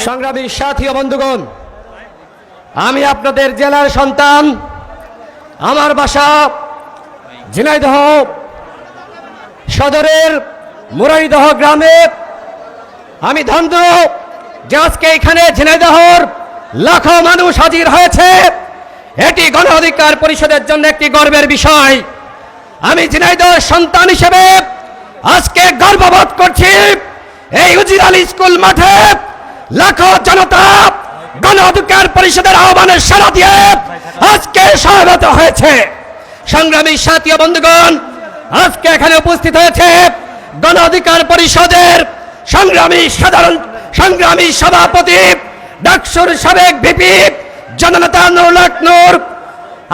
সংগ্রামী সাথী ও বন্ধুগণ, আমি আপনাদের জেলার সন্তান। আমার বাসা ঝিনাইদহ সদরের মুরাইদহ গ্রামে। আমি ধন্য যে আজকে এখানে ঝিনাইদহর লাখো মানুষ হাজির হয়েছে। এটি গণ অধিকার পরিষদের জন্য একটি গর্বের বিষয়। আমি ঝিনাইদহের সন্তান হিসেবে আজকে গর্ববোধ করছি। এই উজির স্কুল মাঠে লাখো জনতা গণ অধিকার পরিষদের আহ্বানের সাড়া দিয়ে আজকে সমবেত হয়েছে। সংগ্রামী সাথী ও বন্ধুগণ, আজকে এখানে উপস্থিত হয়েছে গণ অধিকার পরিষদের সংগ্রামী সভাপতি ডাকসুর সাবেক ভিপি জননেতা নুরুল হক নূর।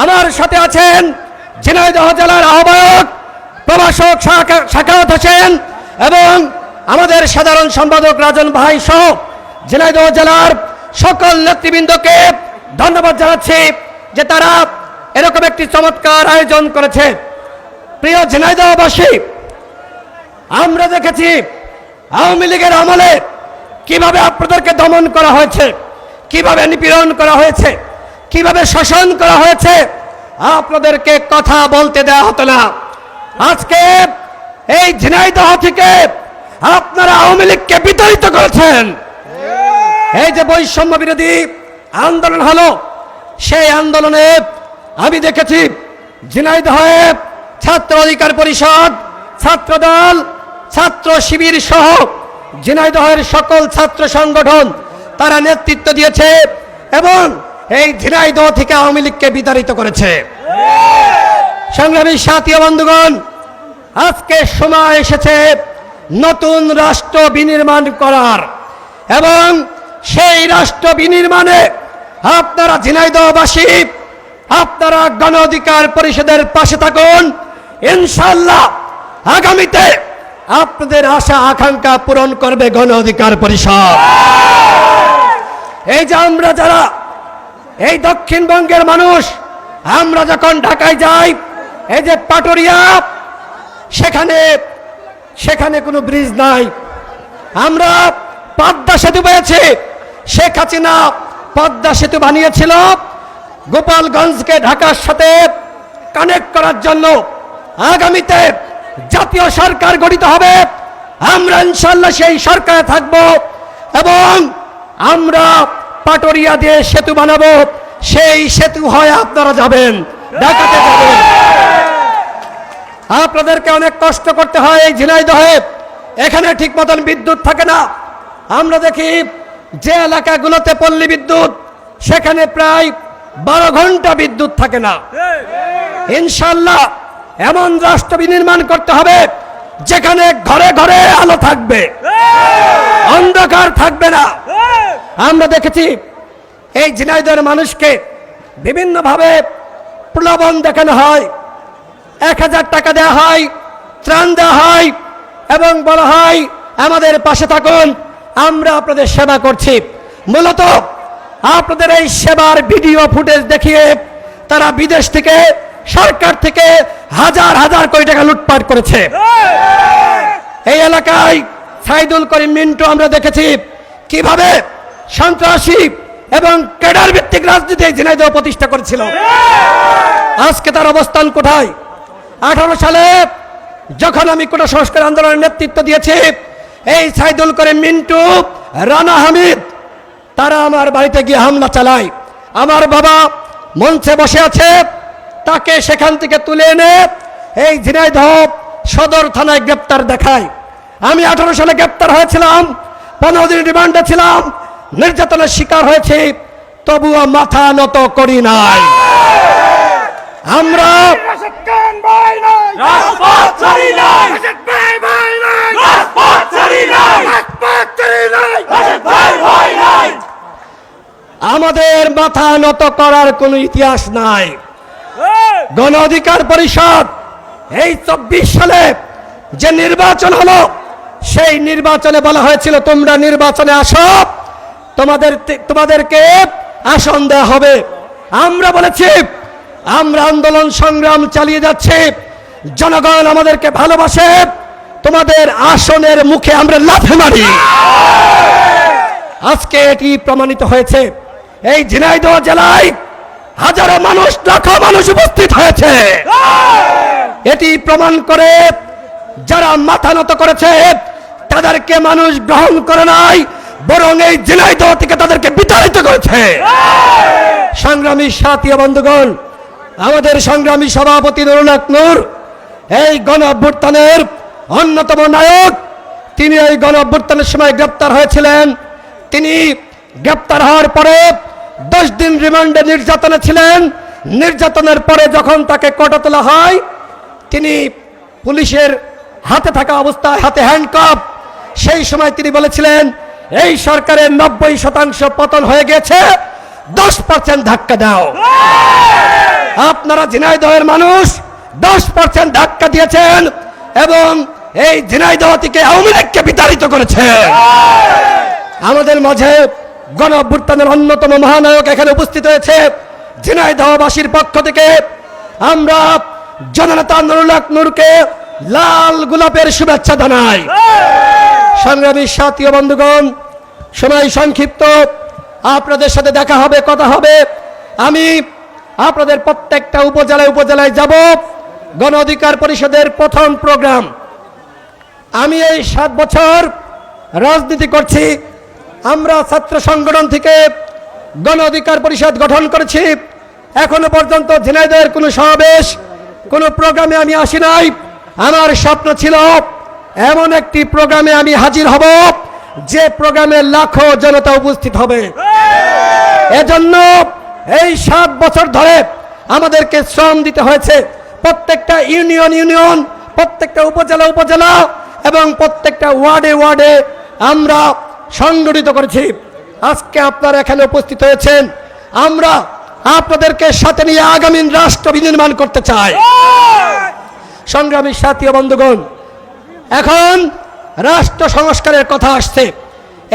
আমার সাথে আছেন ঝিনাইদহ জেলার আহ্বায়ক প্রভাষক সাখাওয়াত হোসেন এবং আমাদের সাধারণ সম্পাদক রাজন ভাই সহ ঝিনাইদহ জেলার সকল নেতৃবৃন্দকে ধন্যবাদ জানাচ্ছি যে তারা এরকম একটি চমৎকার আয়োজন করেছে। প্রিয় ঝিনাইদহবাসী, আমরা দেখেছি আওয়ামী লীগের আমলে কিভাবে আপনাদেরকে দমন করা হয়েছে, কিভাবে নিপীড়ন করা হয়েছে, কিভাবে শাসন করা হয়েছে। আপনাদেরকে কথা বলতে দেওয়া হতো না। আজকে এই ঝিনাইদহ থেকে আপনারা আওয়ামী লীগকে বিতাড়িত করেছেন। এই যে বৈষম্য বিরোধী আন্দোলন হলো, সেই আন্দোলনে আমি দেখেছি ঝিনাইদহে ছাত্র অধিকার পরিষদ, ছাত্রদল, ছাত্র শিবির সহ ঝিনাইদহের সকল ছাত্র সংগঠন তারা নেতৃত্ব দিয়েছে এবং এই ঝিনাইদহ থেকে আওয়ামী লীগকে বিতাড়িত করেছে। সংগ্রামী সাথী ও বন্ধুগণ, আজকে সময় এসেছে নতুন রাষ্ট্র বিনির্মাণ করার এবং সেই রাষ্ট্র বিনির্মাণে আপনারা ঝিনাইদহবাসী আপনারা গণ অধিকার পরিষদের পাশে থাকুন। ইনশাআল্লাহ আগামীতে আপনাদের আশা আকাঙ্ক্ষা পূরণ করবে গণ অধিকার পরিষদ। এই যে আমরা যারা এই দক্ষিণবঙ্গের মানুষ, আমরা যখন ঢাকায় যাই, এই যে পাটুরিয়া, সেখানে কোনো ব্রিজ নাই। আমরা পদ্মা সেতু পেয়েছি। শেখ হাসিনা পদ্মা সেতু বানিয়েছিল গোপালগঞ্জকে ঢাকার সাথে কানেক্ট করার জন্য। আগামীতে জাতীয় সরকার গঠিত হবে, আমরা ইনশাআল্লাহ সেই সরকারে থাকব এবং আমরা পাটুরিয়া দিয়ে সেতু বানাবো। সেই সেতু হয় আপনারা যাবেন, ঢাকাতে যাবেন। আপনাদেরকে অনেক কষ্ট করতে হয় এই ঝিনাইদহে। এখানে ঠিক মতন বিদ্যুৎ থাকে না। আমরা দেখি যে এলাকাগুলোতে পল্লী বিদ্যুৎ, সেখানে প্রায় 12 ঘন্টা বিদ্যুৎ থাকে না। ইনশাআল্লাহ এমন রাষ্ট্র বিনির্মাণ করতে হবে যেখানে ঘরে ঘরে আলো থাকবে, অন্ধকার থাকবে না। আমরা দেখেছি এই ঝিনাইদহের মানুষকে বিভিন্নভাবে প্রলোভন দেখানো হয়। 1000 টাকা দেওয়া হয়, ত্রাণ দেওয়া হয় এবং বলা হয় আমাদের পাশে থাকুন, আমরা আপনাদের সেবা করছি। মূলত আপনাদের এই সেবার ভিডিও ফুটেজ দেখিয়ে তারা বিদেশ থেকে, সরকার থেকে হাজার হাজার কোটি টাকা লুটপাট করেছে। এই এলাকায় সাইদুল করিম মিন্টু আমরা দেখেছি কিভাবে সন্ত্রাসী এবং ক্যাডার ভিত্তিক রাজনীতি ঝিনাইদহ প্রতিষ্ঠা করেছিল। আজকে তার অবস্থান কোথায়? 18 সালে যখন আমি কোটা সংস্কার আন্দোলনের নেতৃত্ব দিয়েছি, এই সাইদুল করিম মিন্টু, রানা হামিদ তারা আমার বাড়িতে গিয়ে হামলা চালায়। আমার বাবা মঞ্চে বসে আছে, তাকে সেখান থেকে তুলে এনে এই ঝিনাইদহ সদর থানায় গ্রেপ্তার দেখায়। আমি 18 সালে গ্রেপ্তার হয়েছিলাম, 15 দিন রিমান্ডে ছিলাম, নির্যাতনের শিকার হয়েছি, তবুও মাথা নত করি নাই। আমরা আমাদের মাথা নত করার কোনো ইতিহাস নাই। গণ অধিকার পরিষদ এই 24 সালে যে নির্বাচন হলো, সেই নির্বাচনে বলা হয়েছিল তোমরা নির্বাচনে আসো, তোমাদেরকে আসন দেওয়া হবে। আমরা বলেছি আমরা আন্দোলন সংগ্রাম চালিয়ে যাচ্ছি, জনগণ আমাদেরকে ভালোবাসে, তোমাদের আসনের মুখে আমরা লাথি মারি। আজকে এটি প্রমাণিত হয়েছে। এই ঝিনাইদহ জেলায় হাজারো মানুষ, লাখো মানুষ উপস্থিত হয়েছে। এটি প্রমাণ করে যারা মাথা নত করেছে তাদেরকে মানুষ গ্রহণ করে নাই, বরং এই ঝিনাইদহ থেকে তাদেরকে বিতাড়িত করেছে। সংগ্রামী সাথী বন্ধুগণ, আমাদের সংগ্রামী সভাপতি নুরুল হক নূর এই গণ অভ্যুত্থানের অন্যতম নায়ক। তিনি এই গণ অভ্যুত্থানের সময় গ্রেপ্তার হয়েছিলেন। তিনি গ্রেপ্তার হওয়ার পরে 10 দিন রিমান্ডে নির্যাতনে ছিলেন। নির্যাতনের পরে যখন তাকে কোর্টে তোলা হয়, তিনি পুলিশের হাতে থাকা অবস্থায়, হাতে হ্যান্ডকাপ, সেই সময় তিনি বলেছিলেন এই সরকারের 90% পতন হয়ে গেছে, 10% ধাক্কা দাও। আপনারা ঝিনাইদহের মানুষ 10% ধাক্কা দিয়েছেন এবং এই ঝিনাইদহ থেকে আওয়ামী লীগকে বিতাড়িত করেছেন। আমাদের মাঝে গণ অভ্যুত্থানের অন্যতম মহানায়ক এখানে উপস্থিত হয়েছে। ঝিনাইদহবাসীর পক্ষ থেকে আমরা জননেতা নুরুল হক নূরকে লাল গোলাপের শুভেচ্ছা জানাই। সংগ্রামী সাথী ও বন্ধুগণ, সময় সংক্ষিপ্ত, আপনাদের সাথে দেখা হবে, কথা হবে। আমি আপনাদের প্রত্যেকটা উপজেলায় যাব। গণ অধিকার পরিষদের প্রথম প্রোগ্রাম। আমি এই 7 বছর রাজনীতি করছি। আমরা ছাত্র সংগঠন থেকে গণ অধিকার পরিষদ গঠন করেছি। এখনো পর্যন্ত ঝিনাইদহের কোনো সমাবেশ, কোনো প্রোগ্রামে আমি আসি নাই। আমার স্বপ্ন ছিল এমন একটি প্রোগ্রামে আমি হাজির হব যে প্রোগ্রামে লাখো জনতা উপস্থিত হবে। এজন্য এই 7 বছর ধরে আমাদেরকে শ্রম দিতে হয়েছে। প্রত্যেকটা ইউনিয়ন, প্রত্যেকটা উপজেলা এবং প্রত্যেকটা ওয়ার্ডে আমরা সংগঠিত করেছি। আজকে আপনারা এখানে উপস্থিত হয়েছেন। আমরা আপনাদেরকে সাথে নিয়ে আগামী রাষ্ট্র বিনির্মাণ করতে চাই। সংগ্রামী সাথী ও বন্ধুগণ, এখন রাষ্ট্র সংস্কারের কথা আসছে।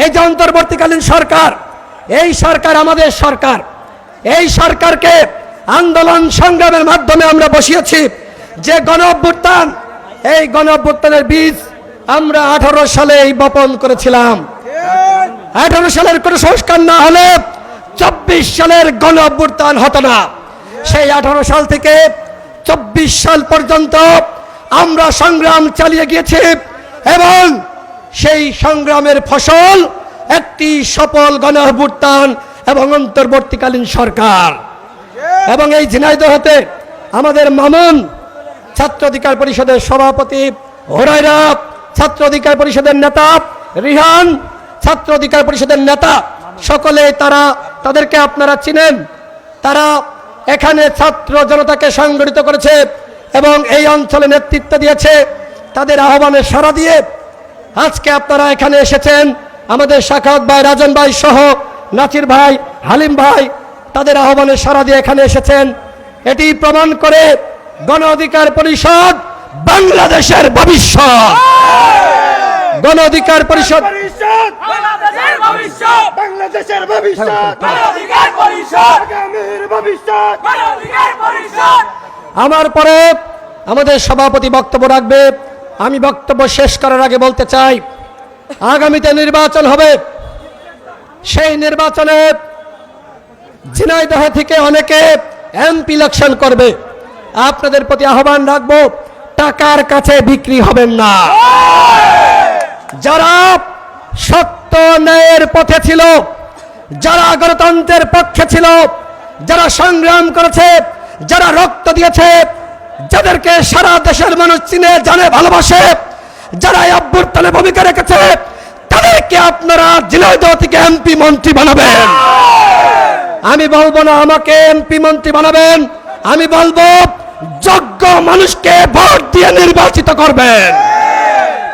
এই যে অন্তর্বর্তীকালীন সরকার, এই সরকার আমাদের সরকার। এই সরকারকে আন্দোলন সংগ্রামের মাধ্যমে আমরা বসিয়েছি। যে গণ অভ্যুত্থান, এই গণ অভ্যুত্থানের বীজ আমরা 18 সালে বপন করেছিলাম। 18 সালের কোনো সংস্কার না হলে 24 সালের গণ অভ্যুত্থান হতো না। সেই 18 সাল থেকে 24 সাল পর্যন্ত আমরা সংগ্রাম চালিয়ে গিয়েছি এবং সেই সংগ্রামের ফসল একটি সফল গণ অভ্যুত্থান এবং অন্তর্বর্তীকালীন সরকার। এবং এই ঝিনাইদহতে আমাদের মামুন ছাত্র অধিকার পরিষদের সভাপতি, হোরাইরা ছাত্র অধিকার পরিষদের নেতা, রিহান ছাত্র অধিকার পরিষদের নেতা, সকলে তাদেরকে আপনারা চিনেন। তারা এখানে ছাত্র জনতাকে সংগঠিত করেছে এবং এই অঞ্চলে নেতৃত্ব দিয়েছে। তাদের আহ্বানে সাড়া দিয়ে আজকে আপনারা এখানে এসেছেন। আমাদের সাখাওয়াত ভাই, রাজন ভাই সহ নাচির ভাই, হালিম ভাই তাদের আহ্বানে সাড়া দিয়ে এখানে এসেছেন। এটি প্রমাণ করে গণ অধিকার পরিষদ বাংলাদেশের ভবিষ্যৎ। গণ অধিকার পরিষদ বাংলাদেশের ভবিষ্যৎ, আগামীর ভবিষ্যৎ। আমার পরে আমাদের সভাপতি বক্তব্য রাখবে। আমি বক্তব্য শেষ করার আগে বলতে চাই, আগামীতে নির্বাচন হবে। সেই নির্বাচনে ঝিনাইদহ থেকে অনেকে এমপি ইলেকশন করবে। আপনাদের প্রতি আহ্বান রাখবো, টাকার কাছে বিক্রি হবেন না। যারা সত্য ন্যায়ের পথে ছিল, যারা গণতন্ত্রের পক্ষে ছিল, যারা সংগ্রাম করেছে, যারা রক্ত দিয়েছে, যাদেরকে সারা দেশের মানুষ চিনে জানে ভালোবাসে, যারা এই অভ্যুত্থানে ভূমিকা রেখেছে, তাদেরকে আপনারা ঝিনাইদহ থেকে এমপি মন্ত্রী বানাবেন। আমি বলবো না আমাকে এমপি মন্ত্রী বানাবেন, আমি বলবো যোগ্য মানুষকে ভোট দিয়ে নির্বাচিত করবেন।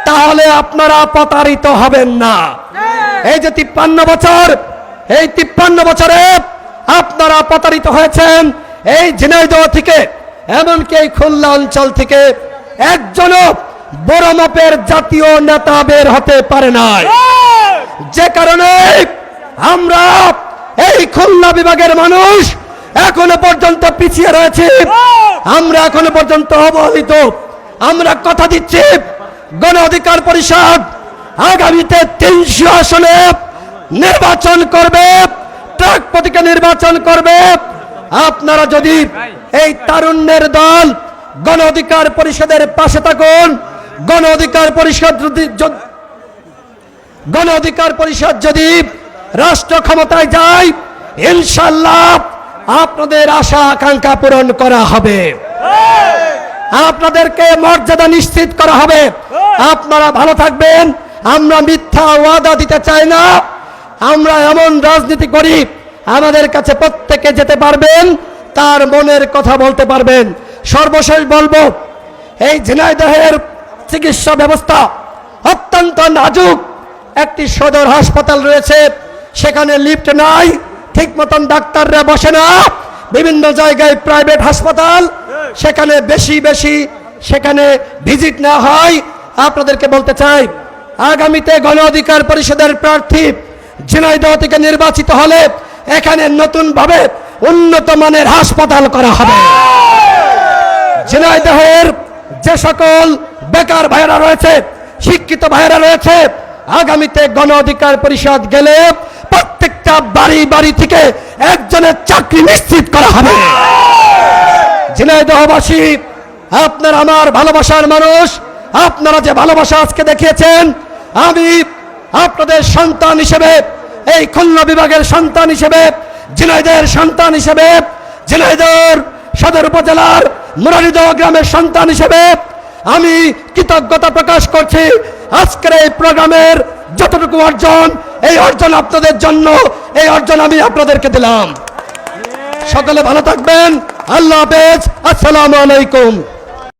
তাহলে আপনারা প্রতারিত হবেন না। এই যে 53 বছর, এই 53 বছরে আপনারা প্রতারিত হয়েছেন। এই ঝিনাইদহ থেকে, এমনকি এই খুলনা অঞ্চল থেকে একজনও বড় মাপের জাতীয় নেতা বের হতে পারে নাই। যে কারণে আমরা এই খুলনা বিভাগের মানুষ এখনো পর্যন্ত পিছিয়ে রয়েছে। আমরা এখনো পর্যন্ত অবহেলিত। আমরা কথা দিচ্ছি, গণ অধিকার পরিষদ আগামীতে 300 আসনে নির্বাচন করবে, ট্রাক প্রতীকে নির্বাচন করবে। আপনারা যদি এই তারুণ্যের দল গণ অধিকার পরিষদের পাশে থাকুন, গণ অধিকার পরিষদ যদি রাষ্ট্র ক্ষমতায় যায়, ইনশাআল্লাহ আপনাদের আশা আকাঙ্ক্ষা পূরণ করা হবে, আপনাদেরকে মর্যাদা নিশ্চিত করা হবে। আপনারা ভালো থাকবেন। আমরা মিথ্যা ওয়াদা দিতে চাই না, আমরা এমন রাজনীতি করি আমাদের কাছে প্রত্যেকে যেতে পারবেন, তার মনের কথা বলতে পারবেন। সর্বশেষ বলবো, এই ঝিনাইদহের চিকিৎসা ব্যবস্থা অত্যন্ত নাজুক। একটি সদর হাসপাতাল রয়েছে, সেখানে লিফট নাই, ঠিক মতন ডাক্তাররা বসে না। বিভিন্ন জায়গায় প্রাইভেট হাসপাতাল, সেখানে বেশি সেখানে ভিজিট না হয়। আপনাদেরকে বলতে চাই, আগামীতে গণ অধিকার পরিষদের প্রার্থী ঝিনাইদহ থেকে নির্বাচিত হলে এখানে নতুন ভাবে উন্নত মানের হাসপাতাল করা হবে। ঝিনাইদহের যে সকল বেকার ভাইয়েরা রয়েছে, শিক্ষিত ভাইয়েরা রয়েছে, আগামীতে গণ অধিকার পরিষদ গেলে প্রত্যেকটা বাড়ি থেকে একজনের চাকরি নিশ্চিত করা হবে। ঝিনাইদহবাসী, আপনারা আমার ভালোবাসার মানুষ, আপনারা যে ভালোবাসা আজকে দেখিয়েছেন, আমি আপনাদের সন্তান হিসেবে, এই খুলনা বিভাগের সন্তান হিসেবে, ঝিনাইদহের সন্তান হিসেবে, ঝিনাইদহ সদর উপজেলার মুরারিদহ গ্রামের সন্তান হিসেবে আমি কৃতজ্ঞতা প্রকাশ করছি। আজকের এই প্রোগ্রামের যতটুকু অর্জন, এই অর্জন আপনাদের জন্য, এই অর্জন আমি আপনাদেরকে দিলাম। সকলে ভালো থাকবেন। আল্লাহ হাফেজ। আসসালামু আলাইকুম।